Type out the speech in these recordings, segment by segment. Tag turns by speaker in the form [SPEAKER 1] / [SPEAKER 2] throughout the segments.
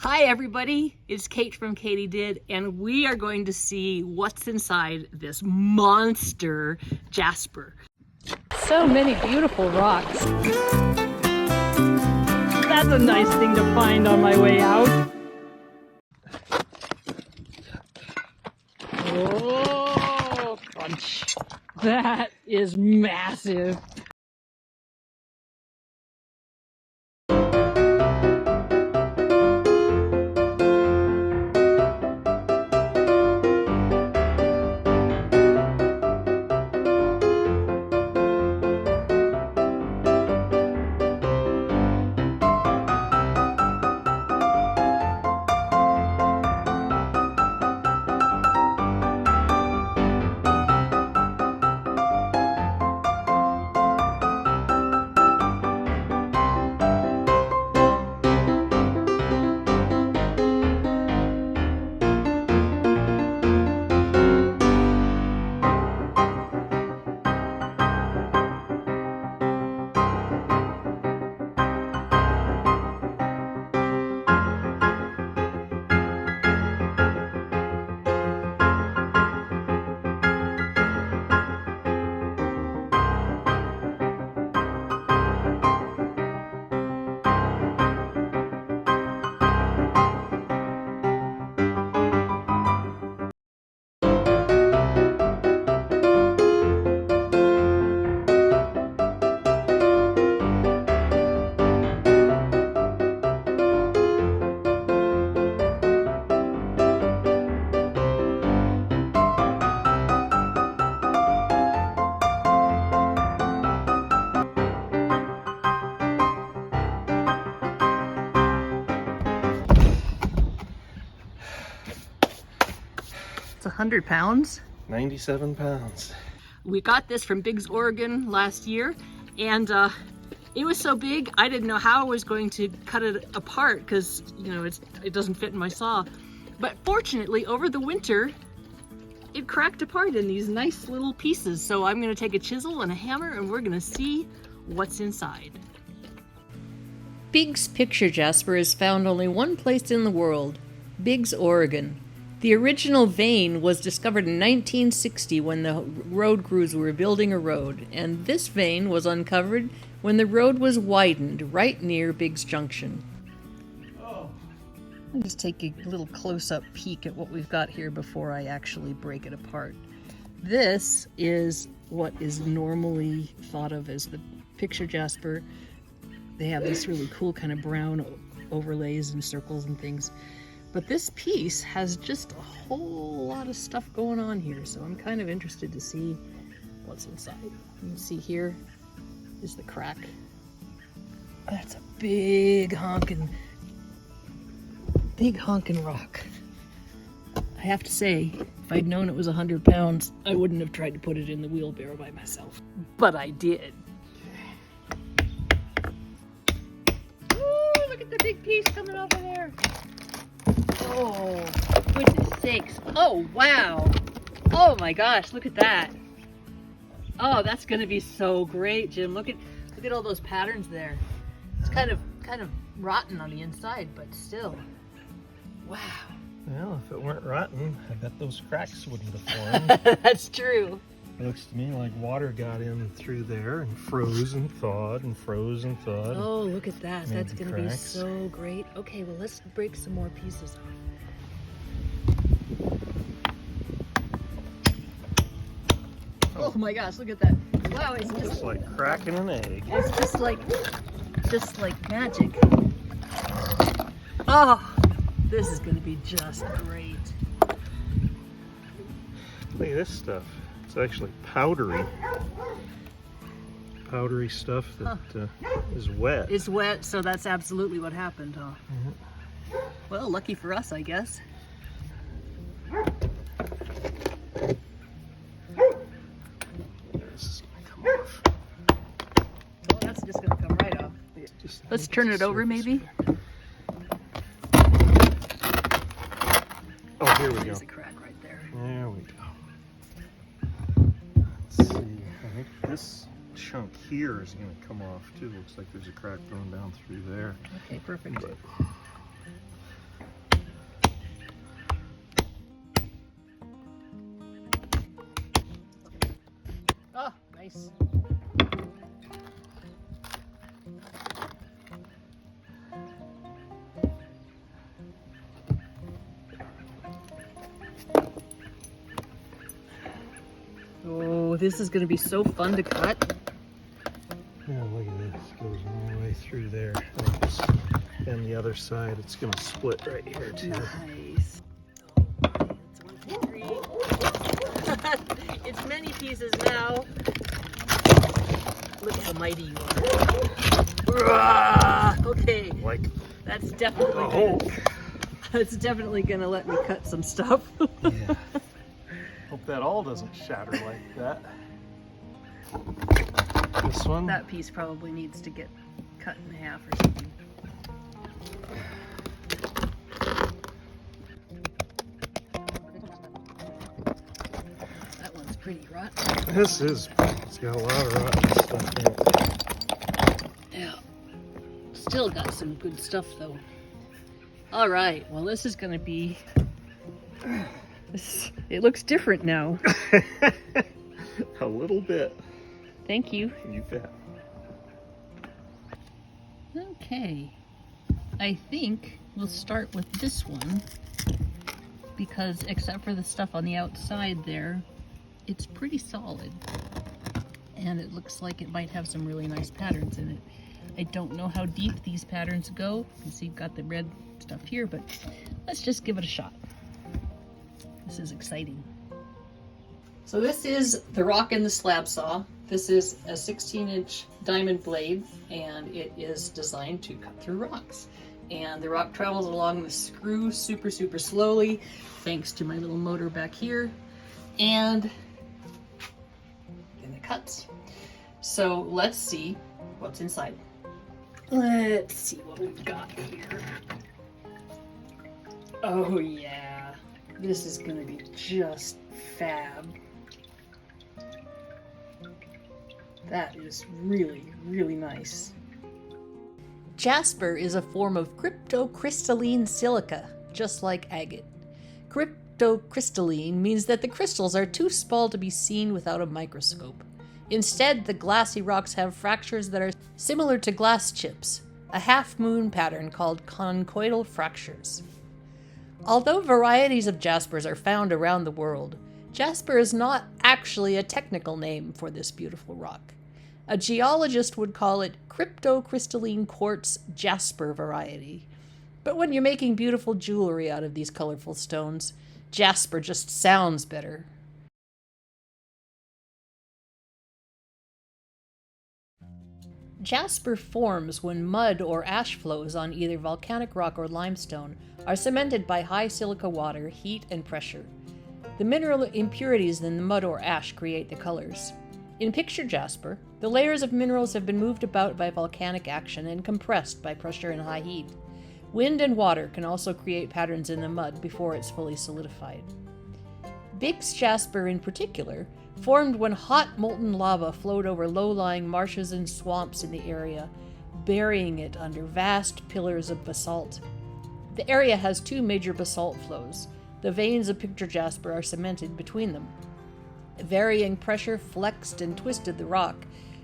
[SPEAKER 1] Hi everybody, it's Kate from Katie Did, and we are going to see what's inside this monster Jasper. So many beautiful rocks. That's a nice thing to find on my way out. Oh, crunch. That is massive. It's 100 pounds.
[SPEAKER 2] 97 pounds.
[SPEAKER 1] We got this from BIGGS, Oregon last year, and it was so big I didn't know how I was going to cut it apart because, you know, it doesn't fit in my saw. But fortunately, over the winter, it cracked apart in these nice little pieces. So I'm going to take a chisel and a hammer and we're going to see what's inside. BIGGS picture jasper is found only one place in the world, BIGGS, Oregon. The original vein was discovered in 1960 when the road crews were building a road, and this vein was uncovered when the road was widened right near BIGGS Junction. I'll just take a little close-up peek at what we've got here before I actually break it apart. This is what is normally thought of as the picture jasper. They have this really cool kind of brown overlays and circles and things. But this piece has just a whole lot of stuff going on here, so I'm kind of interested to see what's inside. You can see here is the crack. That's a big honkin' rock. I have to say, if I'd known it was 100 pounds, I wouldn't have tried to put it in the wheelbarrow by myself. But I did. Ooh, look at the big piece coming off of there. Oh, goodness sakes. Oh, wow. Oh my gosh, look at that. Oh, that's going to be so great, Jim. Look at all those patterns there. It's kind of rotten on the inside, but still. Wow.
[SPEAKER 2] Well, if it weren't rotten, I bet those cracks wouldn't have formed.
[SPEAKER 1] That's true.
[SPEAKER 2] It looks to me like water got in through there and froze and thawed and froze and thawed.
[SPEAKER 1] Oh, look at that. That's going to be
[SPEAKER 2] cracks.
[SPEAKER 1] so great. Okay, well, let's break some more pieces off. Oh my gosh, look at that. Wow, it's
[SPEAKER 2] Just like cracking an egg.
[SPEAKER 1] It's just like magic. Oh, this is going to be just great.
[SPEAKER 2] Look at this stuff. It's actually powdery stuff that is wet.
[SPEAKER 1] It's wet, so that's absolutely what happened, huh?
[SPEAKER 2] Mm-hmm.
[SPEAKER 1] Well, lucky for us, I guess.
[SPEAKER 2] This is gonna come off.
[SPEAKER 1] Well, that's just going to come right off. Let's turn it over, maybe.
[SPEAKER 2] Oh, here we go.
[SPEAKER 1] There's a crack right there.
[SPEAKER 2] There we go. Let's see. I think this chunk here is going to come off too. Looks like there's a crack going down through there.
[SPEAKER 1] Okay, perfect.
[SPEAKER 2] But
[SPEAKER 1] nice. Oh, this is going to be so fun to cut.
[SPEAKER 2] Yeah, look at this. It goes all the way through there. And the other side, it's going to split right here too.
[SPEAKER 1] Nice. Okay, that's 1, 2, 3. It's many pieces now. Look how mighty you are. Okay,
[SPEAKER 2] Like
[SPEAKER 1] that's definitely gonna let me cut some stuff.
[SPEAKER 2] Yeah. Hope that all doesn't shatter like that. This one?
[SPEAKER 1] That piece probably needs to get cut in half or something. That one's pretty rotten.
[SPEAKER 2] This is, it's got a lot of rotten stuff in it.
[SPEAKER 1] Yeah. Still got some good stuff though. All right, well this is gonna be, it looks different now.
[SPEAKER 2] A little bit.
[SPEAKER 1] Thank you.
[SPEAKER 2] You bet.
[SPEAKER 1] Okay, I think we'll start with this one because except for the stuff on the outside there, it's pretty solid. And it looks like it might have some really nice patterns in it. I don't know how deep these patterns go. You can see you've got the red stuff here, but let's just give it a shot. This is exciting. So this is the rock in the slab saw. This is a 16-inch diamond blade, and it is designed to cut through rocks. And the rock travels along the screw super slowly, thanks to my little motor back here. And it cuts. So let's see what's inside. Let's see what we've got here. Oh yeah, this is gonna be just fab. That is really nice. Jasper is a form of cryptocrystalline silica, just like agate. Cryptocrystalline means that the crystals are too small to be seen without a microscope. Instead, the glassy rocks have fractures that are similar to glass chips, a half-moon pattern called conchoidal fractures. Although varieties of jaspers are found around the world, jasper is not actually a technical name for this beautiful rock. A geologist would call it cryptocrystalline quartz jasper variety. But when you're making beautiful jewelry out of these colorful stones, jasper just sounds better. Jasper forms when mud or ash flows on either volcanic rock or limestone are cemented by high silica water, heat, and pressure. The mineral impurities in the mud or ash create the colors. In picture jasper, the layers of minerals have been moved about by volcanic action and compressed by pressure and high heat. Wind and water can also create patterns in the mud before it's fully solidified. BIGGS jasper in particular formed when hot molten lava flowed over low-lying marshes and swamps in the area, burying it under vast pillars of basalt. The area has two major basalt flows. The veins of picture jasper are cemented between them. Varying pressure flexed and twisted the rock,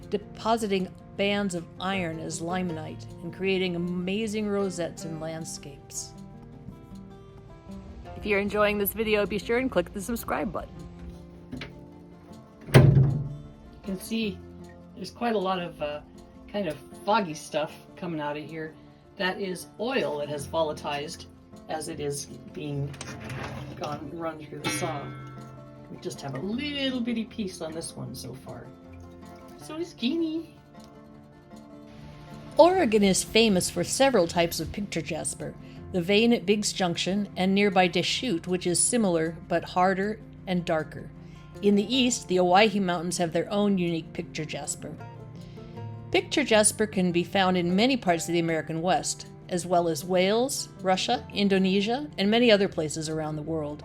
[SPEAKER 1] depositing bands of iron as limonite and creating amazing rosettes and landscapes. If you're enjoying this video, be sure and click the subscribe button. You can see there's quite a lot of kind of foggy stuff coming out of here. That is oil that has volatilized as it is being run through the saw. We just have a little bitty piece on this one so far. So skinny. Oregon is famous for several types of picture jasper. The vein at BIGGS Junction and nearby Deschutes, which is similar but harder and darker. In the east, the Owyhee Mountains have their own unique picture jasper. Picture jasper can be found in many parts of the American West, as well as Wales, Russia, Indonesia, and many other places around the world.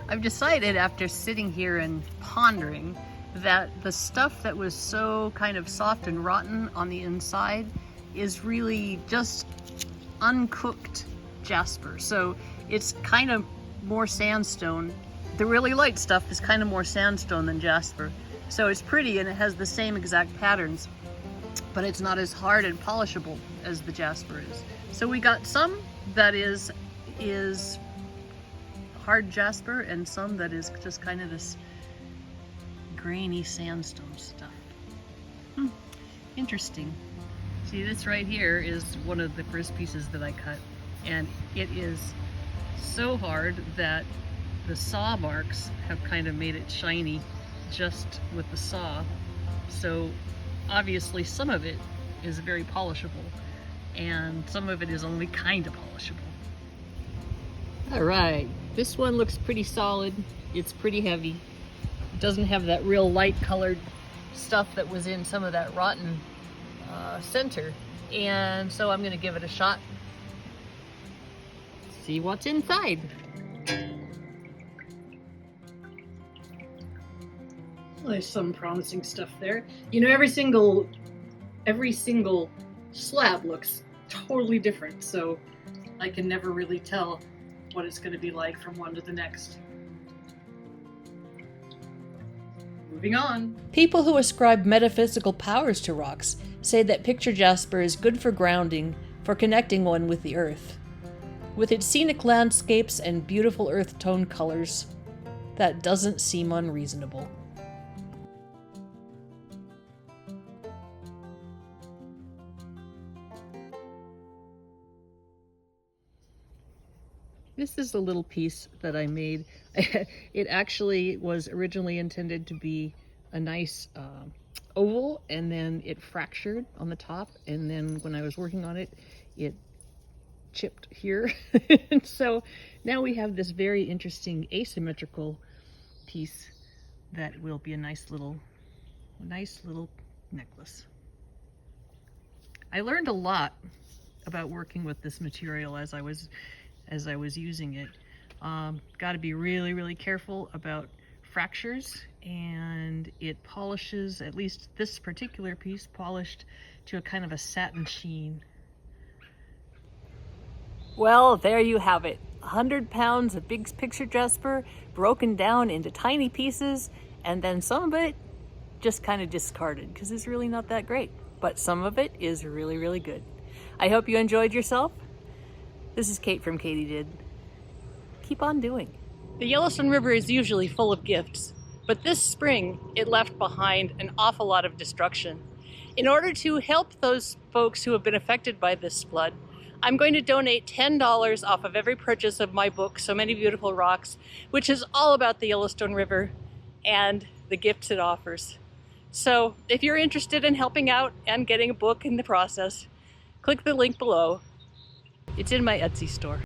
[SPEAKER 1] I've decided after sitting here and pondering that the stuff that was so kind of soft and rotten on the inside is really just uncooked jasper. So it's kind of more sandstone The really light stuff is kind of more sandstone than jasper. So it's pretty and it has the same exact patterns, but it's not as hard and polishable as the jasper is. So we got some that is hard jasper and some that is just kind of this grainy sandstone stuff. Interesting. See, this right here is one of the first pieces that I cut, and it is so hard that the saw marks have kind of made it shiny just with the saw. So obviously some of it is very polishable and some of it is only kind of polishable. All right, this one looks pretty solid. It's pretty heavy. It doesn't have that real light colored stuff that was in some of that rotten center. And so I'm gonna give it a shot. See what's inside. Well, there's some promising stuff there. You know, every single slab looks totally different, so I can never really tell what it's going to be like from one to the next. Moving on. People who ascribe metaphysical powers to rocks say that picture jasper is good for grounding, for connecting one with the earth. With its scenic landscapes and beautiful earth tone colors, that doesn't seem unreasonable. This is a little piece that I made. It actually was originally intended to be a nice oval, and then it fractured on the top, and then when I was working on it, it chipped here. And so now we have this very interesting asymmetrical piece that will be a nice little necklace. I learned a lot about working with this material as I was using it. Got to be really, really careful about fractures, and it polishes, at least this particular piece, polished to a kind of a satin sheen. Well, there you have it. 100 pounds of BIGGS picture jasper broken down into tiny pieces, and then some of it just kind of discarded because it's really not that great. But some of it is really, really good. I hope you enjoyed yourself. This is Kate from Katie Did. Keep on doing. The Yellowstone River is usually full of gifts, but this spring it left behind an awful lot of destruction. In order to help those folks who have been affected by this flood, I'm going to donate $10 off of every purchase of my book, So Many Beautiful Rocks, which is all about the Yellowstone River and the gifts it offers. So if you're interested in helping out and getting a book in the process, click the link below. It's in my Etsy store.